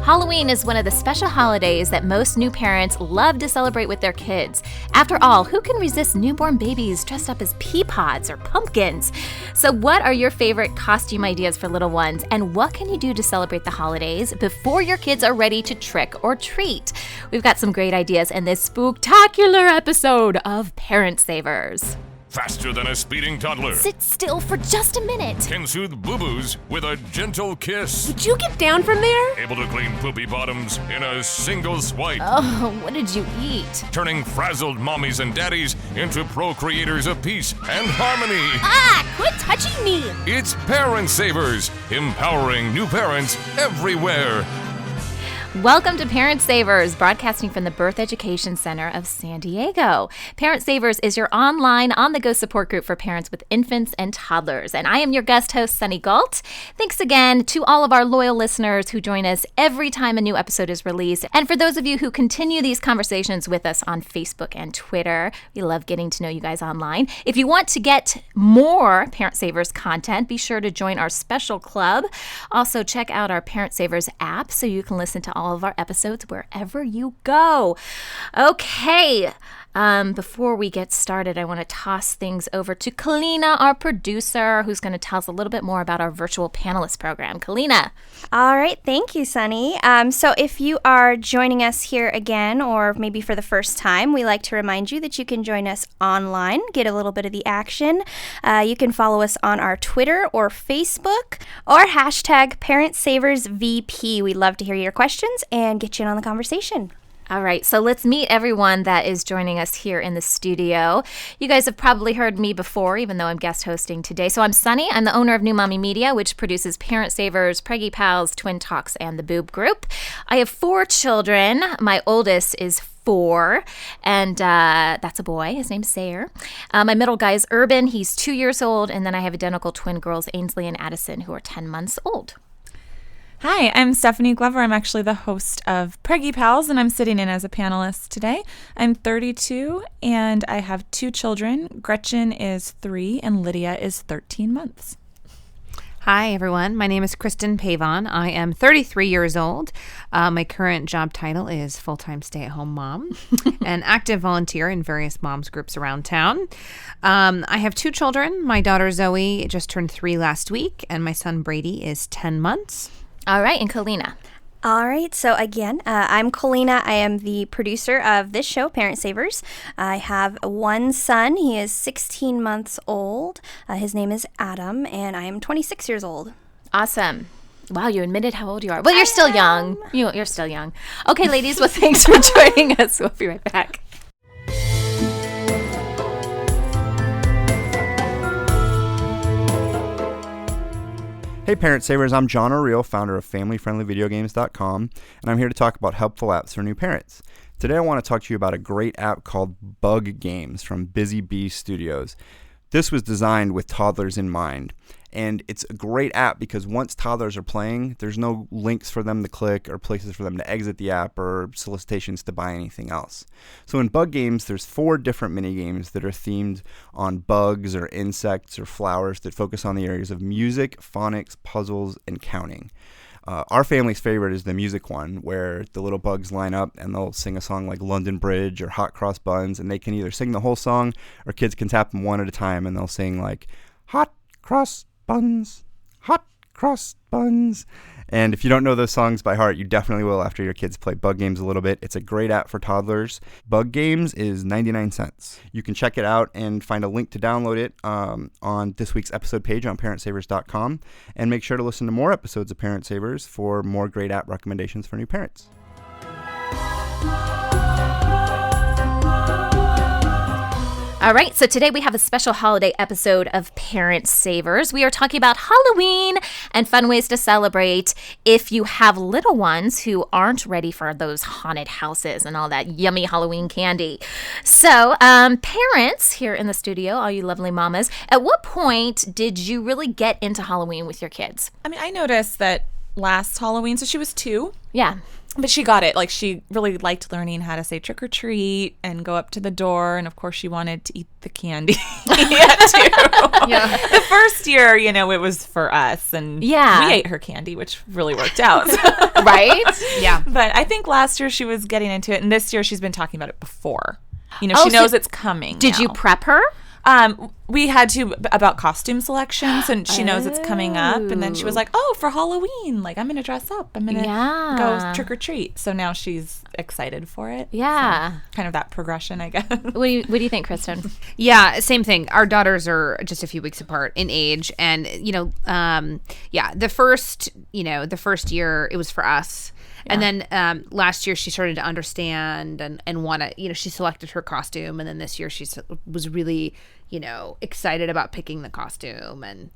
Halloween is one of the special holidays that most new parents love to celebrate with their kids. After all, who can resist newborn babies dressed up as pea pods or pumpkins? So what are your favorite costume ideas for little ones, and what can you do to celebrate the holidays before your kids are ready to trick or treat? We've got some great ideas in this spooktacular episode of Parent Savers. Faster than a speeding toddler. Sit still for just a minute. Can soothe boo-boos with a gentle kiss. Would you get down from there? Able to clean poopy bottoms in a single swipe. Oh, what did you eat? Turning frazzled mommies and daddies into procreators of peace and harmony. Ah, quit touching me. It's Parent Savers, empowering new parents everywhere. Welcome to Parent Savers, broadcasting from the Birth Education Center of San Diego. Parent Savers is your online, on-the-go support group for parents with infants and toddlers. And I am your guest host, Sunny Galt. Thanks again to all of our loyal listeners who join us every time a new episode is released. And for those of you who continue these conversations with us on Facebook and Twitter, we love getting to know you guys online. If you want to get more Parent Savers content, be sure to join our special club. Also, check out our Parent Savers app so you can listen to all of our episodes wherever you go. Okay, before we get started, I want to toss things over to Kalina, our producer, who's going to tell us a little bit more about our virtual panelist program. Kalina. All right, thank you, Sunny. So if you are joining us here again, or maybe for the first time, we like to remind you that you can join us online, get a little bit of the action. You can follow us on our Twitter or Facebook, or hashtag ParentSaversVP. We'd love to hear your questions and get you in on the conversation. All right, so let's meet everyone that is joining us here in the studio. You guys have probably heard me before, even though I'm guest hosting today. So I'm Sunny. I'm the owner of New Mommy Media, which produces Parent Savers, Preggy Pals, Twin Talks, and the Boob Group. I have 4 children. My oldest is 4, and that's a boy. His name's Sayer. My middle guy is Urban. He's 2 years old, and then I have identical twin girls, Ainsley and Addison, who are 10 months old. Hi, I'm Stephanie Glover. I'm actually the host of Preggy Pals, and I'm sitting in as a panelist today. I'm 32, and I have 2 children. Gretchen is 3, and Lydia is 13 months. Hi, everyone. My name is Kristen Pavon. I am 33 years old. My current job title is full-time stay-at-home mom and active volunteer in various moms groups around town. I have 2 children. My daughter Zoe just turned 3 last week, and my son Brady is 10 months. All right, and Kalina. All right, so again, I'm Kalina. I am the producer of this show, Parent Savers. I have 1 son. He is 16 months old. His name is Adam, and I am 26 years old. Awesome. Wow, you admitted how old you are. Well, you're still young. You're still young. Okay, ladies, well, thanks for joining us. We'll be right back. Hey Parent Savers, I'm John O'Reilly, founder of FamilyFriendlyVideoGames.com, and I'm here to talk about helpful apps for new parents. Today I want to talk to you about a great app called Bug Games from Busy Bee Studios. This was designed with toddlers in mind, and it's a great app because once toddlers are playing, there's no links for them to click or places for them to exit the app or solicitations to buy anything else. So in Bug Games, there's 4 different mini games that are themed on bugs or insects or flowers that focus on the areas of music, phonics, puzzles, and counting. Our family's favorite is the music one, where the little bugs line up and they'll sing a song like London Bridge or Hot Cross Buns, and they can either sing the whole song or kids can tap them one at a time and they'll sing like Hot Cross Buns, Hot Cross Buns. And if you don't know those songs by heart, you definitely will after your kids play Bug Games a little bit. It's a great app for toddlers. Bug Games is 99 cents. You can check it out and find a link to download it on this week's episode page on ParentSavers.com. And make sure to listen to more episodes of Parent Savers for more great app recommendations for new parents. All right, so today we have a special holiday episode of Parent Savers. We are talking about Halloween and fun ways to celebrate if you have little ones who aren't ready for those haunted houses and all that yummy Halloween candy. So, parents here in the studio, all you lovely mamas, at what point did you really get into Halloween with your kids? I mean, I noticed that last Halloween, so she was 2. Yeah. But she got it. Like, she really liked learning how to say trick or treat and go up to the door. And of course, she wanted to eat the candy too. Yeah. The first year, it was for us. And we ate her candy, which really worked out. Right? Yeah. But I think last year she was getting into it. And this year she's been talking about it before. She knows it's coming. Did you prep her? We had to about costume selections, and she knows it's coming up. And then she was like, "Oh, for Halloween, like I'm gonna dress up. I'm gonna go trick or treat." So now she's excited for it. Yeah, so kind of that progression, I guess. What do you think, Kristen? Yeah, same thing. Our daughters are just a few weeks apart in age, and the first year it was for us. Yeah. And then last year she started to understand and want to, she selected her costume. And then this year she was really, excited about picking the costume. And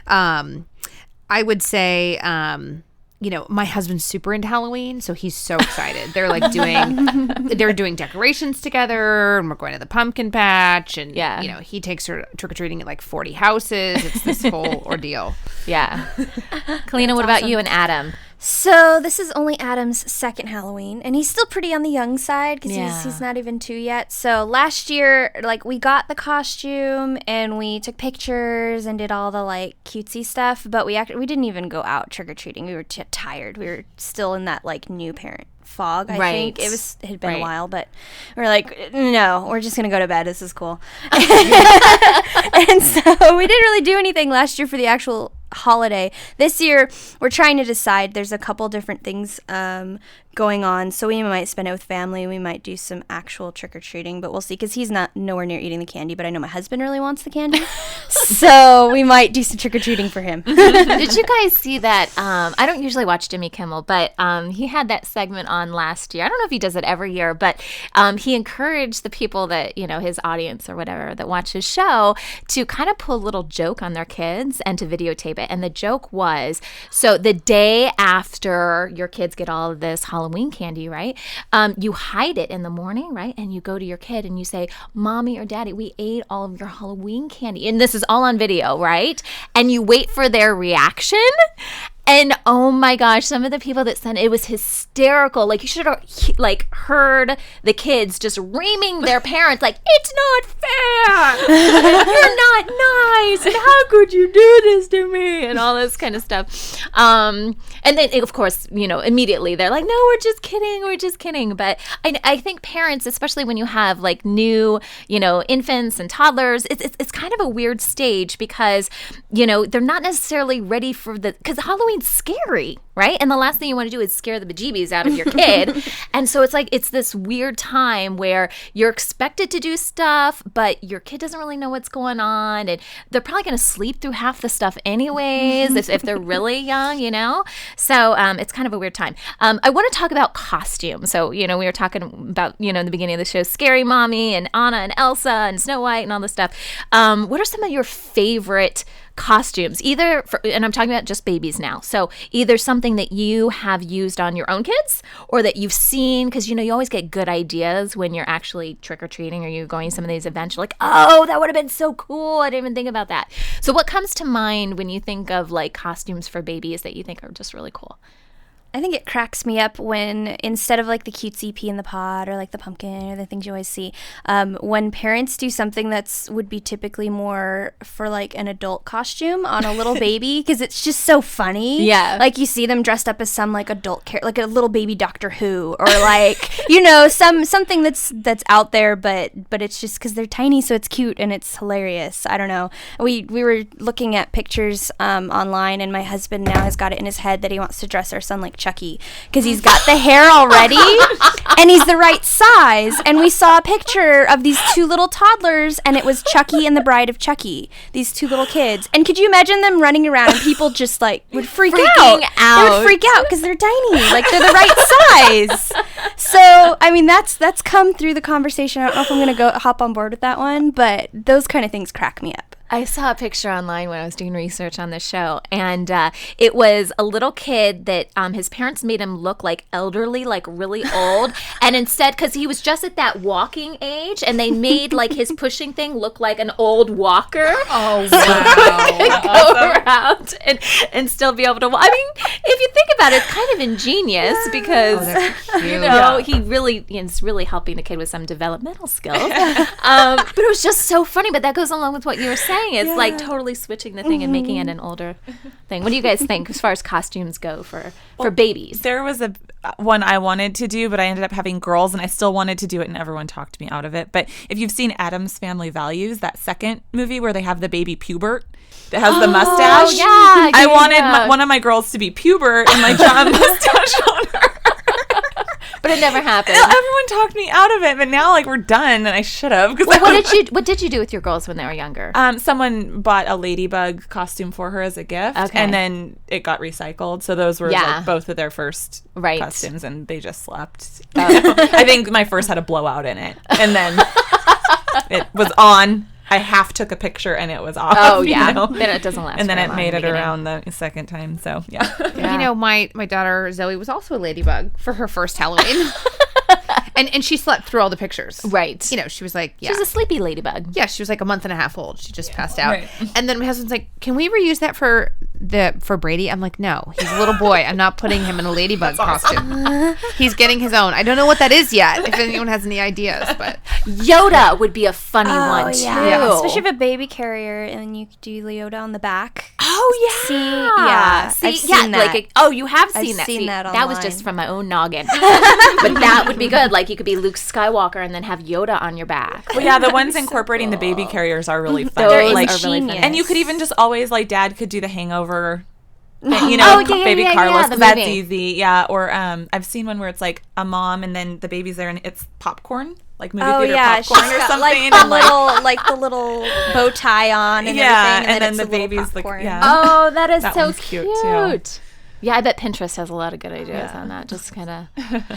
I would say, my husband's super into Halloween, so he's so excited. They're like doing decorations together, and we're going to the pumpkin patch. And, he takes her trick-or-treating at like 40 houses. It's this whole ordeal. Yeah. Kalina, what about you and Adam? So this is only Adam's second Halloween, and he's still pretty on the young side because he's not even 2 yet. So last year, we got the costume and we took pictures and did all the cutesy stuff, but we didn't even go out trick or treating. We were tired. We were still in that new parent fog. I think it had been a while, but we're like, no, we're just gonna go to bed. This is cool. And so we didn't really do anything last year for the actual holiday. This year we're trying to decide. There's a couple different things going on, so we might spend it with family. We might do some actual trick-or-treating, but we'll see, because he's not nowhere near eating the candy, but I know my husband really wants the candy. So we might do some trick-or-treating for him. Did you guys see that? I don't usually watch Jimmy Kimmel, but he had that segment on last year. I don't know if he does it every year, but he encouraged the people that, his audience or whatever that watch his show to kind of pull a little joke on their kids and to videotape it. And the joke was, so the day after your kids get all of this Halloween candy, right? You hide it in the morning, right? And you go to your kid and you say, "Mommy or Daddy, we ate all of your Halloween candy." And this is all on video, right? And you wait for their reaction. And oh my gosh, some of the people that sent it was hysterical. You should have heard the kids just reaming their parents "It's not fair. You're not nice. And how could you do this to me?" And all this kind of stuff. And then of course, immediately they're like, "No, we're just kidding. But I think parents, especially when you have new, infants and toddlers, it's kind of a weird stage because, they're not necessarily ready for because Halloween scary, right? And the last thing you want to do is scare the bejeebies out of your kid. And so it's this weird time where you're expected to do stuff, but your kid doesn't really know what's going on, and they're probably going to sleep through half the stuff anyways if they're really young, So it's kind of a weird time. I want to talk about costumes. So, we were talking about, in the beginning of the show, Scary Mommy and Anna and Elsa and Snow White and all this stuff. What are some of your favorite costumes, and I'm talking about just babies now, so either something that you have used on your own kids or that you've seen, because you always get good ideas when you're actually trick-or-treating or you're going to some of these events. You're like, "Oh, that would have been so cool, I didn't even think about that." So what comes to mind when you think of costumes for babies that you think are just really cool? I think it cracks me up when, instead of the cutesy pea in the pod or the pumpkin or the things you always see, when parents do something would be typically more for an adult costume on a little baby, because it's just so funny. Yeah. You see them dressed up as some adult character, like a little baby Doctor Who, or something that's out there, but it's just because they're tiny, so it's cute and it's hilarious. I don't know. We were looking at pictures online, and my husband now has got it in his head that he wants to dress our son like Chucky, because he's got the hair already and he's the right size. And we saw a picture of these 2 little toddlers, and it was Chucky and the Bride of Chucky, these 2 little kids. And could you imagine them running around, and people just would freak out. They would freak out because they're tiny, they're the right size. So I mean, that's come through the conversation. I don't know if I'm gonna hop on board with that one, but those kind of things crack me up. I saw a picture online when I was doing research on the show, and it was a little kid that his parents made him look like elderly, like really old, and instead, because he was just at that walking age, and they made like his pushing thing look like an old walker. Oh, So wow. he could go around and still be able to walk. I mean, if you think about it, it's kind of ingenious because, he really is really helping the kid with some developmental skills. But it was just so funny. But that goes along with what you were saying. It's like totally switching the thing and making it an older thing. What do you guys think as far as costumes go for babies? There was one I wanted to do, but I ended up having girls, and I still wanted to do it, and everyone talked me out of it. But if you've seen Addams Family Values, that second movie where they have the baby Pubert that has the mustache, I wanted one of my girls to be Pubert and like draw a mustache on her. But it never happened. Everyone talked me out of it, but now like we're done, and I should have. Well, what did you do with your girls when they were younger? Someone bought a ladybug costume for her as a gift, and then it got recycled. So those were like both of their first costumes, and they just slept. I think my first had a blowout in it, and then it was on. I half took a picture and it was off. Oh yeah, then it doesn't last. And then very it long made in it the beginning. around the second time. So yeah. You know, my daughter Zoe was also a ladybug for her first Halloween. And she slept through all the pictures. Right. You know, she was like, She was a sleepy ladybug. Yeah, she was like a month and a half old. She just passed out. Right. And then my husband's like, "Can we reuse that for Brady?" I'm like, "No, he's a little boy. I'm not putting him in a ladybug costume. He's getting his own. I don't know what that is yet. If anyone has any ideas, but Yoda would be a funny one too. Yeah. Especially if a baby carrier and you could do Yoda on the back. Oh yeah. I've seen that. You have seen I've that. seen that That was online. just from my own noggin. But that would be good. Like you could be Luke Skywalker and then have Yoda on your back. Well, yeah, the ones incorporating the baby carriers are really fun. Those Like, are really fun. and you could even just always like Dad could do the Hangover. You Oh, know, yeah, baby yeah, Carlos, yeah, the 'cause that's movie. easy. Yeah, or I've seen one where it's like a mom and then the baby's there and it's popcorn, like movie theater popcorn or got, something. like the little bow tie on and everything, and then the it's a little baby's like, popcorn. yeah. Oh, that is That so one's cute. cute, too. Yeah, I bet Pinterest has a lot of good ideas on that. Just kind of.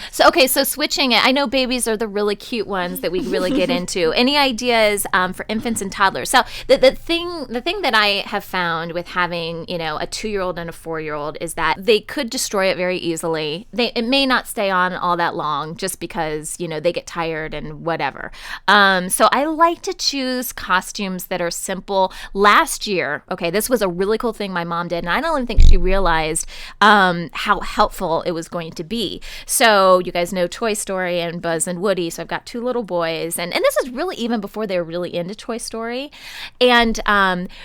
So switching it. I know babies are the really cute ones that we really get into. Any ideas for infants and toddlers? So the thing that I have found with having a 2-year-old and a 4-year-old is that they could destroy it very easily. It may not stay on all that long just because they get tired and whatever. So I like to choose costumes that are simple. Last year, this was a really cool thing my mom did, and I don't even think she realized how helpful it was going to be. So you guys know Toy Story and Buzz and Woody. So I've got 2 little boys, and this is really even before they were really into Toy Story. And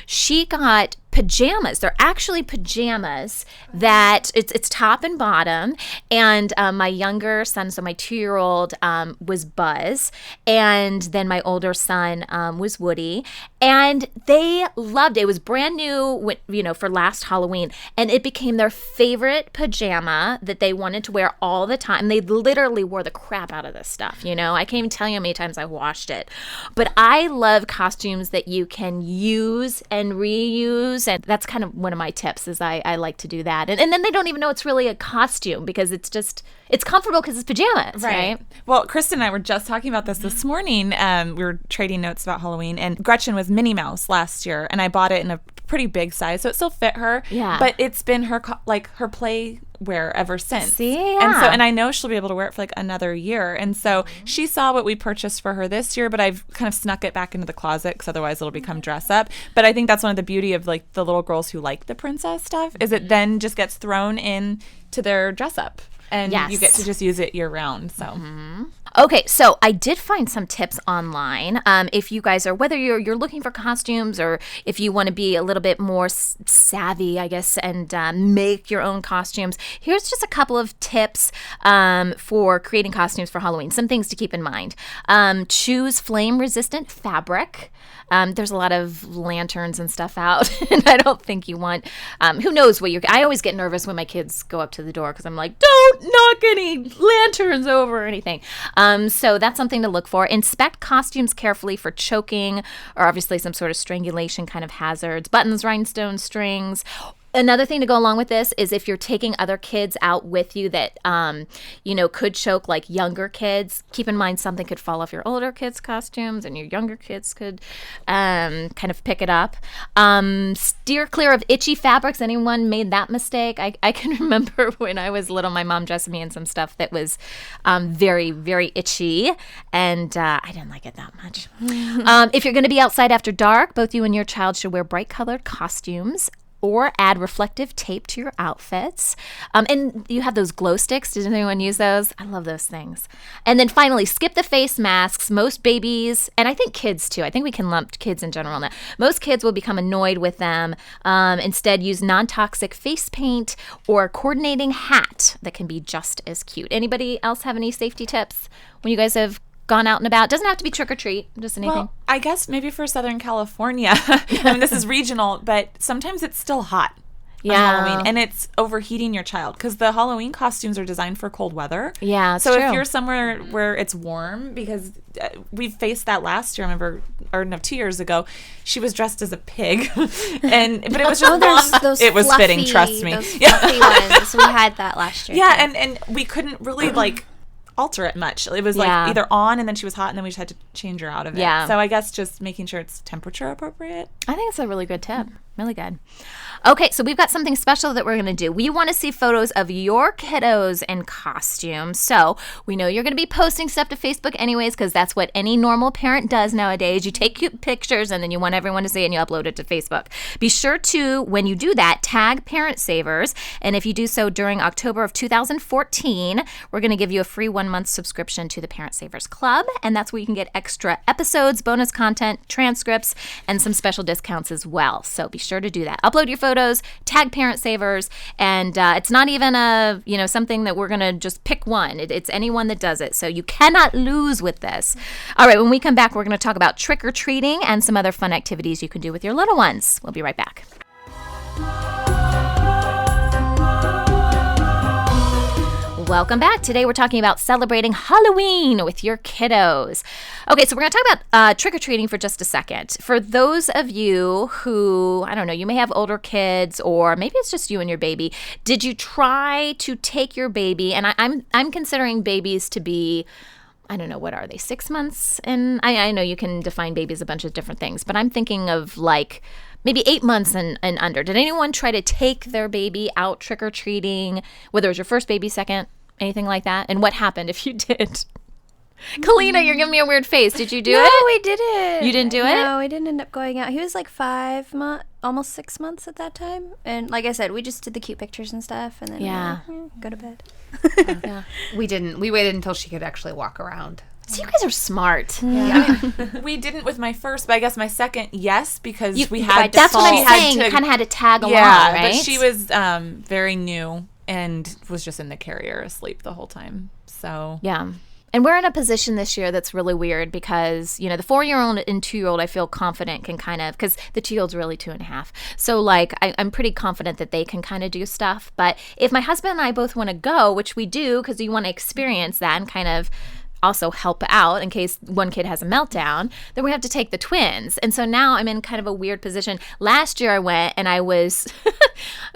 she got pajamas. They're actually pajamas that it's top and bottom. And my younger son, so my 2-year-old, was Buzz, and then my older son was Woody, and they loved it. It was brand new, for last Halloween, and it became their favorite pajama that they wanted to wear all the time. They literally wore the crap out of this stuff. I can't even tell you how many times I washed it. But I love costumes that you can use and reuse. And that's kind of one of my tips is I like to do that. And then they don't even know it's really a costume because it's comfortable because it's pajamas, right? Well, Kristen and I were just talking about this morning. We were trading notes about Halloween, and Gretchen was Minnie Mouse last year, and I bought it in a pretty big size, so it still fit her. Yeah. But it's been her her play wear ever since. See? And I know she'll be able to wear it for like another year. And so she saw what we purchased for her this year, but I've kind of snuck it back into the closet because otherwise it'll become dress up. But I think that's one of the beauty of like the little girls who like the princess stuff is it then just gets thrown in to their dress up. And you get to just use it year round. So. Okay, so I did find some tips online. If you guys are, whether you're looking for costumes or if you want to be a little bit more savvy, I guess, and make your own costumes, here's just a couple of tips for creating costumes for Halloween. Some things to keep in mind. Choose flame-resistant fabric. There's a lot of lanterns and stuff out, and I don't think you want, who knows what I always get nervous when my kids go up to the door because I'm like, don't knock any lanterns over or anything. So that's something to look for. Inspect costumes carefully for choking or obviously some sort of strangulation kind of hazards. Buttons, rhinestones, strings. Another thing to go along with this is if you're taking other kids out with you that, could choke, like younger kids, keep in mind something could fall off your older kids' costumes and your younger kids could kind of pick it up. Steer clear of itchy fabrics. Anyone made that mistake? I can remember when I was little, my mom dressed me in some stuff that was very, very itchy, and I didn't like it that much. If you're going to be outside after dark, both you and your child should wear bright colored costumes or add reflective tape to your outfits. And you have those glow sticks. Did anyone use those? I love those things. And then finally, skip the face masks. Most babies, and I think kids too, I think we can lump kids in general now. Most kids will become annoyed with them. Instead, use non-toxic face paint or a coordinating hat that can be just as cute. Anybody else have any safety tips when you guys have gone out and about? Doesn't have to be trick or treat, just anything. Well, I guess maybe for Southern California, I mean, this is regional, but sometimes it's still hot on Halloween, and it's overheating your child because the Halloween costumes are designed for cold weather. Yeah, so true. If you're somewhere where it's warm, because we faced that last year, I remember, or no, 2 years ago, she was dressed as a pig, but it was just it was fluffy, fitting. Trust me, those fluffy ones. We had that last year. Yeah, and we couldn't really alter it much. It was either on and then she was hot and then we just had to change her out of it. Yeah. So I guess just making sure it's temperature appropriate. I think it's a really good tip. Really good. Okay, so we've got something special that we're going to do. We want to see photos of your kiddos in costume. So we know you're going to be posting stuff to Facebook anyways, because that's what any normal parent does nowadays. You take cute pictures and then you want everyone to see it and you upload it to Facebook. Be sure to, when you do that, tag Parent Savers. And if you do so during October of 2014, we're going to give you a free 1-month subscription to the Parent Savers Club. And that's where you can get extra episodes, bonus content, transcripts, and some special discounts as well. So be sure to do that. Upload your photos, tag Parent Savers, and it's not even something that we're going to just pick one. It's anyone that does it. So you cannot lose with this. All right, when we come back, we're going to talk about trick-or-treating and some other fun activities you can do with your little ones. We'll be right back. Welcome back. Today we're talking about celebrating Halloween with your kiddos. Okay, so we're going to talk about trick-or-treating for just a second. For those of you who, I don't know, you may have older kids or maybe it's just you and your baby. Did you try to take your baby, and I'm considering babies to be, I don't know, what are they, 6 months? And I know you can define babies a bunch of different things, but I'm thinking of maybe 8 months and under. Did anyone try to take their baby out trick-or-treating, whether it was your first baby, second, anything like that? And what happened if you did? Kalina, you're giving me a weird face. Did you do it? No, we didn't. You didn't do it? No, we didn't end up going out. He was like 5 months, almost 6 months at that time. And like I said, we just did the cute pictures and stuff. And then go to bed. Yeah. We didn't. We waited until she could actually walk around. So you guys are smart. Yeah. We didn't with my first, but I guess my second, yes, because we had right, that's what I'm saying. You kind of had to tag along, right? But she was very new and was just in the carrier asleep the whole time. So yeah. And we're in a position this year that's really weird because, the 4-year-old and 2-year-old, I feel confident can kind of, because the 2-year-old's really 2.5. So, I'm pretty confident that they can kind of do stuff. But if my husband and I both want to go, which we do because we want to experience that and kind of also help out in case one kid has a meltdown, then we have to take the twins. And so now I'm in kind of a weird position. Last year I went and I was,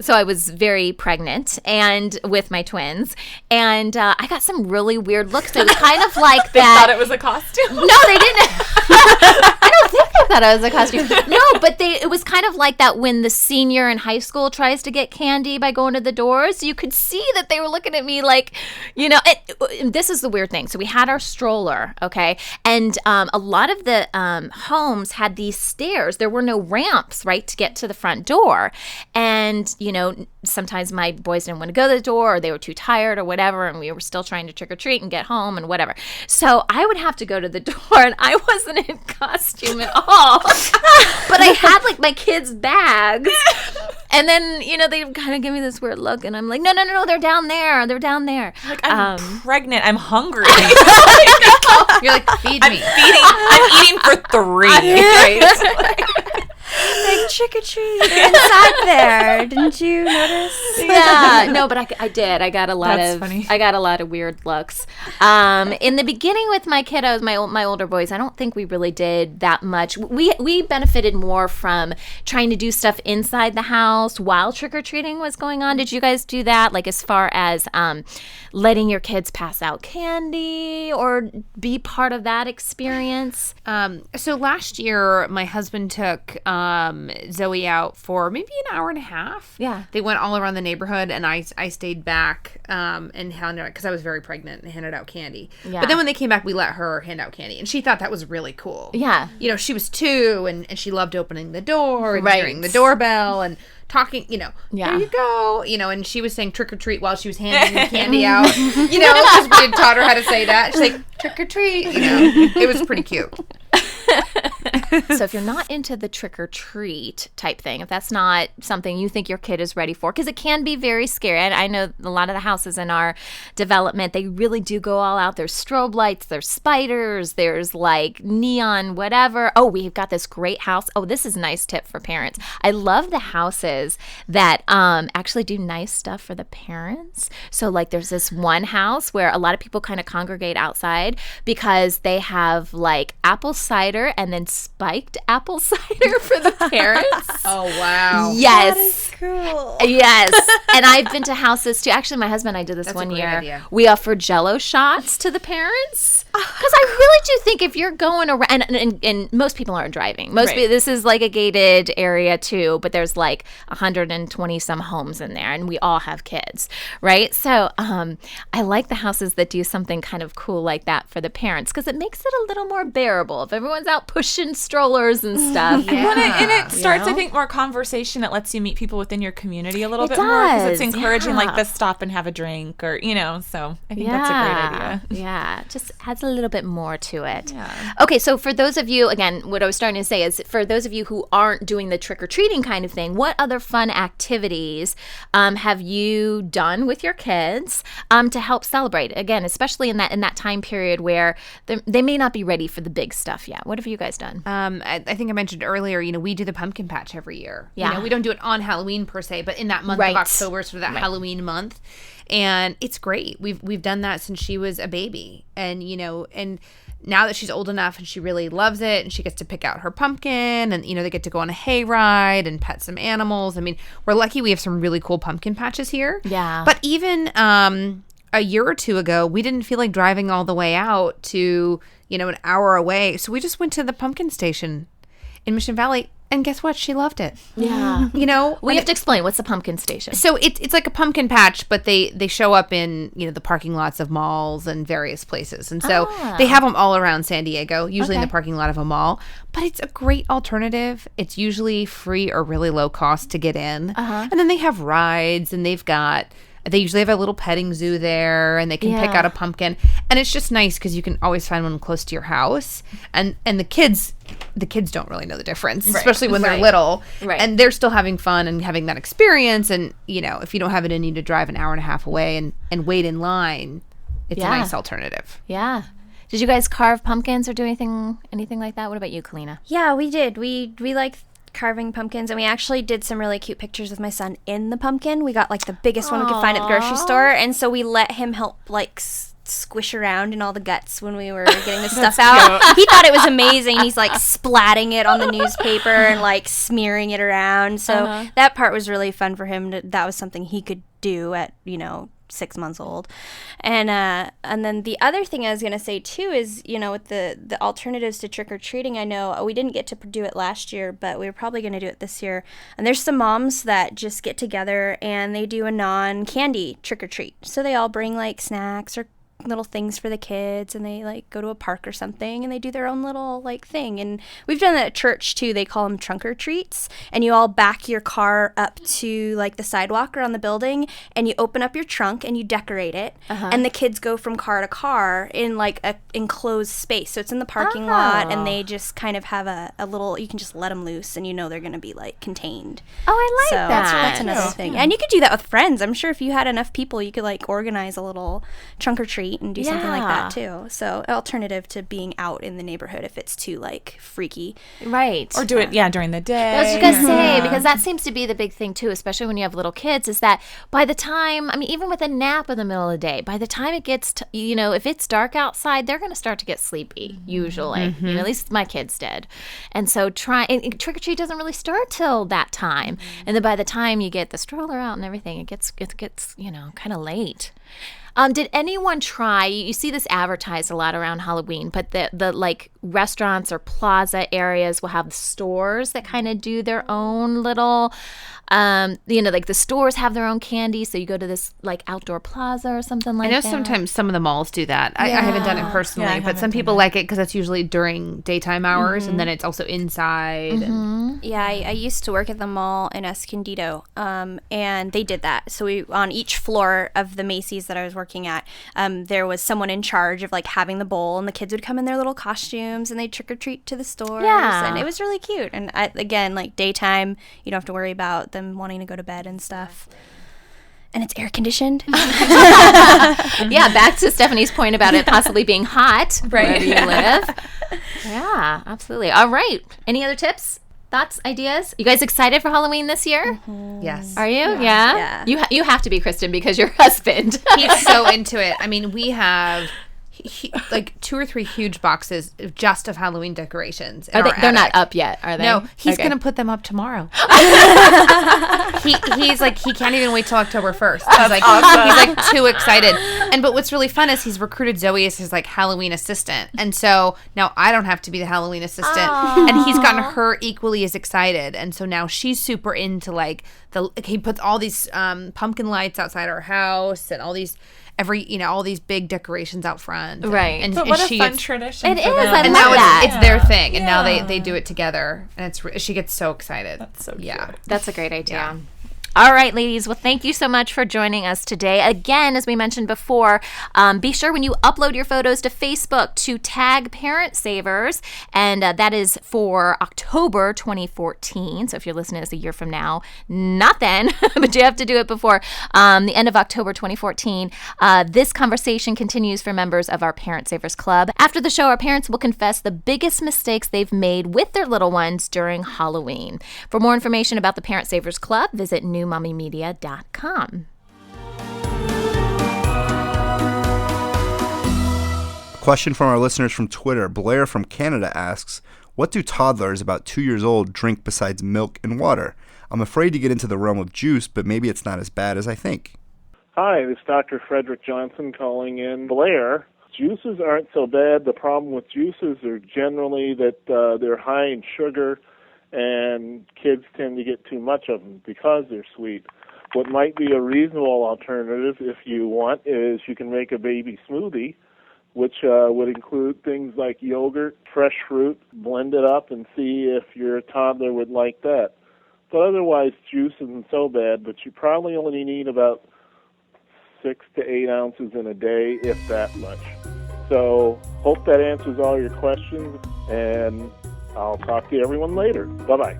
so I was very pregnant and with my twins. And I got some really weird looks. It was kind of like they that. thought it was a costume? No, they didn't. I don't think they thought it was a costume. No, but it was kind of like that when the senior in high school tries to get candy by going to the doors. You could see that they were looking at me like, and this is the weird thing. So we had our stroller, okay? And a lot of the homes had these stairs. There were no ramps, right, to get to the front door. And, sometimes my boys didn't want to go to the door or they were too tired or whatever, and we were still trying to trick-or-treat and get home and whatever. So I would have to go to the door, and I wasn't in costume at all. But I had, my kids' bags. And then, they kind of give me this weird look, and I'm like, no, they're down there. They're down there. I'm pregnant. I'm hungry. You're like, feed me. I'm eating for 3. Like, trick or treat, they're inside there. Didn't you notice? Yeah, no, but I did. I got a lot That's of funny. I got a lot of weird looks. In the beginning with my kiddos, my older boys, I don't think we really did that much. We benefited more from trying to do stuff inside the house while trick or treating was going on. Did you guys do that? Like as far as letting your kids pass out candy or be part of that experience? So last year, my husband took Zoe out for maybe an hour and a half. Yeah. They went all around the neighborhood, and I stayed back and handed out, because I was very pregnant, and handed out candy. Yeah. But then when they came back, we let her hand out candy, and she thought that was really cool. Yeah. You know, she was 2, and she loved opening the door and Right. hearing the doorbell and talking, Yeah. there you go, and she was saying trick or treat while she was handing the candy out, because we had taught her how to say that. She's like, trick or treat, it was pretty cute. So if you're not into the trick or treat type thing, if that's not something you think your kid is ready for, because it can be very scary. And I know a lot of the houses in our development, they really do go all out. There's strobe lights, there's spiders, there's like neon, whatever. Oh, we've got this great house. Oh, this is a nice tip for parents. I love the houses that actually do nice stuff for the parents. So like there's this one house where a lot of people kind of congregate outside because they have like apple cider and then spiked apple cider for the parents. Oh, wow. Yes. Cool. Yes. And I've been to houses too. Actually, my husband and I did this That's a one great year. idea. We offer Jell-O shots to the parents. Because I really do think if you're going around, and most people aren't driving. This is like a gated area too, but there's like 120 some homes in there, and we all have kids, right? So I like the houses that do something kind of cool like that for the parents, because it makes it a little more bearable if everyone's out pushing strollers and stuff. And it starts, know? I think, more conversation. It lets you meet people within your community a little It bit more, because does, it's encouraging, yeah. like, the stop and have a drink, or, so I think that's a great idea. Yeah, just adds a little bit more to it. Yeah. Okay, so for those of you, again, what I was starting to say is for those of you who aren't doing the trick-or-treating kind of thing, what other fun activities have you done with your kids to help celebrate? Again, especially in that time period where they may not be ready for the big stuff yet. What have you guys done? I think I mentioned earlier, we do the pumpkin patch every year. Yeah. We don't do it on Halloween per se, but in that month Right. of October, sort of that Halloween month. And it's great. We've done that since she was a baby. And, and now that she's old enough and she really loves it, and she gets to pick out her pumpkin, and, they get to go on a hayride and pet some animals. I mean, we're lucky we have some really cool pumpkin patches here. Yeah. But even a year or two ago, we didn't feel like driving all the way out to, an hour away. So we just went to the pumpkin station in Mission Valley. And guess what? She loved it. Yeah. We have to explain, what's the pumpkin station? So it's like a pumpkin patch, but they show up in, the parking lots of malls and various places. And so they have them all around San Diego, usually in the parking lot of a mall. But it's a great alternative. It's usually free or really low cost to get in. And then they have rides, and they usually have a little petting zoo there, and they can pick out a pumpkin. And it's just nice because you can always find one close to your house. And the kids don't really know the difference, especially when they're little. Right. And they're still having fun and having that experience. And, if you don't have it in you to drive an hour and a half away and wait in line, it's a nice alternative. Yeah. Did you guys carve pumpkins or do anything like that? What about you, Kalina? Yeah, we did. We like carving pumpkins, and we actually did some really cute pictures with my son in the pumpkin. We got like the biggest one we could find at the grocery store, and so we let him help like squish around in all the guts when we were getting the stuff out. He thought it was amazing. He's like splatting it on the newspaper and like smearing it around. So that part was really fun for him. That was something he could do at 6 months old. And then the other thing I was going to say too is, with the alternatives to trick-or-treating, I know we didn't get to do it last year, but we were probably going to do it this year. And there's some moms that just get together and they do a non-candy trick-or-treat. So they all bring like snacks or little things for the kids, and they like go to a park or something, and they do their own little like thing. And we've done that at church too. They call them trunk or treats, and you all back your car up to like the sidewalk around the building, and you open up your trunk and you decorate it, and the kids go from car to car in like a enclosed space. So it's in the parking lot, and they just kind of have a little, you can just let them loose, and they're going to be like contained. Oh, I like So that. that's another thing. And you could do that with friends. I'm sure if you had enough people, you could like organize a little trunk or treat treat and do something like that too. So alternative to being out in the neighborhood if it's too like freaky. Right. Or do it, during the day. I was just going to say, because that seems to be the big thing too, especially when you have little kids, is that by the time, I mean, even with a nap in the middle of the day, by the time it gets, if it's dark outside, they're going to start to get sleepy, usually. At least my kids did. And so trick-or-treat doesn't really start till that time. And then by the time you get the stroller out and everything, it gets kind of late. Did anyone try, you see this advertised a lot around Halloween, but the like restaurants or plaza areas will have stores that kind of do their own little, like the stores have their own candy. So you go to this like outdoor plaza or something like that. I know sometimes some of the malls do that. I haven't done it personally, but some people like it because it's usually during daytime hours and then it's also inside. Yeah, I used to work at the mall in Escondido, and they did that. So on each floor of the Macy's that I was working at, there was someone in charge of like having the bowl, and the kids would come in their little costumes and they'd trick or treat to the stores. Yeah. And it was really cute. And again, like daytime, you don't have to worry about them wanting to go to bed and stuff. And it's air conditioned. Yeah, back to Stephanie's point about it possibly being hot wherever you live. Yeah, absolutely. All right. Any other tips? Thoughts, ideas? You guys excited for Halloween this year? Yes. Are you? Yeah. You have to be, Kristen, because your husband. He's so into it. I mean, we have like 2 or 3 huge boxes just of Halloween decorations. They're not up yet, are they? No, he's going to put them up tomorrow. He's like, he can't even wait till October 1st. He's like too excited. But what's really fun is he's recruited Zoe as his like Halloween assistant. And so now I don't have to be the Halloween assistant. And he's gotten her equally as excited. And so now she's super into like he puts all these pumpkin lights outside our house and all these all these big decorations out front. Right. And But what a fun gets, tradition. It for is. them. I and love now that. it's their thing. And now they do it together. And she gets so excited. That's so cute. Yeah. That's a great idea. All right, ladies. Well, thank you so much for joining us today. Again, as we mentioned before, be sure when you upload your photos to Facebook to tag Parent Savers, and that is for October 2014. So if you're listening to this a year from now, not then, but you have to do it before the end of October 2014. This conversation continues for members of our Parent Savers Club. After the show, our parents will confess the biggest mistakes they've made with their little ones during Halloween. For more information about the Parent Savers Club, visit newmommymedia.com. Question from our listeners from Twitter. Blair from Canada asks, what do toddlers about 2 years old drink besides milk and water? I'm afraid to get into the realm of juice, but maybe it's not as bad as I think. Hi, this is Dr. Frederick Johnson calling in. Blair, juices aren't so bad. The problem with juices are generally that they're high in sugar, and kids tend to get too much of them because they're sweet. What might be a reasonable alternative, if you want, is you can make a baby smoothie, which would include things like yogurt, fresh fruit, blend it up and see if your toddler would like that. But otherwise, juice isn't so bad, but you probably only need about 6 to 8 ounces in a day, if that much. So hope that answers all your questions, and I'll talk to everyone later. Bye-bye.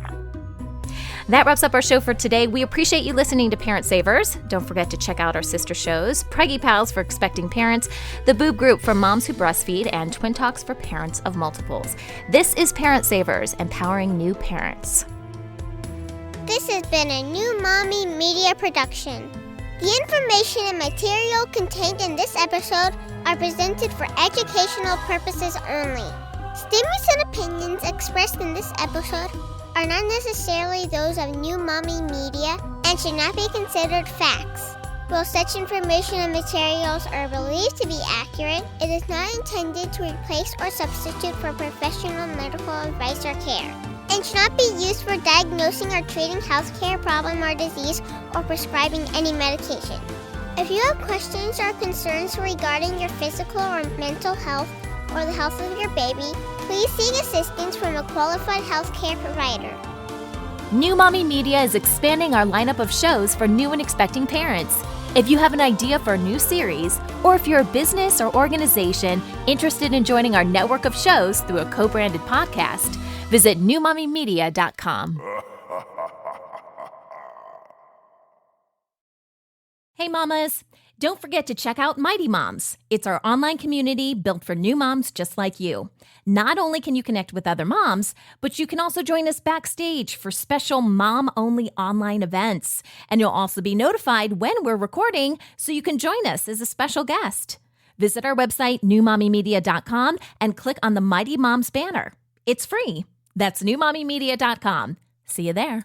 That wraps up our show for today. We appreciate you listening to Parent Savers. Don't forget to check out our sister shows, Preggy Pals for expecting parents, The Boob Group for moms who breastfeed, and Twin Talks for parents of multiples. This is Parent Savers, empowering new parents. This has been a New Mommy Media production. The information and material contained in this episode are presented for educational purposes only. Statements and opinions expressed in this episode are not necessarily those of New Mommy Media and should not be considered facts. While such information and materials are believed to be accurate, it is not intended to replace or substitute for professional medical advice or care, and should not be used for diagnosing or treating healthcare problem or disease or prescribing any medication. If you have questions or concerns regarding your physical or mental health or the health of your baby, please seek assistance from a qualified healthcare provider. New Mommy Media is expanding our lineup of shows for new and expecting parents. If you have an idea for a new series, or if you're a business or organization interested in joining our network of shows through a co-branded podcast, visit newmommymedia.com. Hey mamas, don't forget to check out Mighty Moms. It's our online community built for new moms just like you. Not only can you connect with other moms, but you can also join us backstage for special mom-only online events. And you'll also be notified when we're recording so you can join us as a special guest. Visit our website, newmommymedia.com, and click on the Mighty Moms banner. It's free. That's newmommymedia.com. See you there.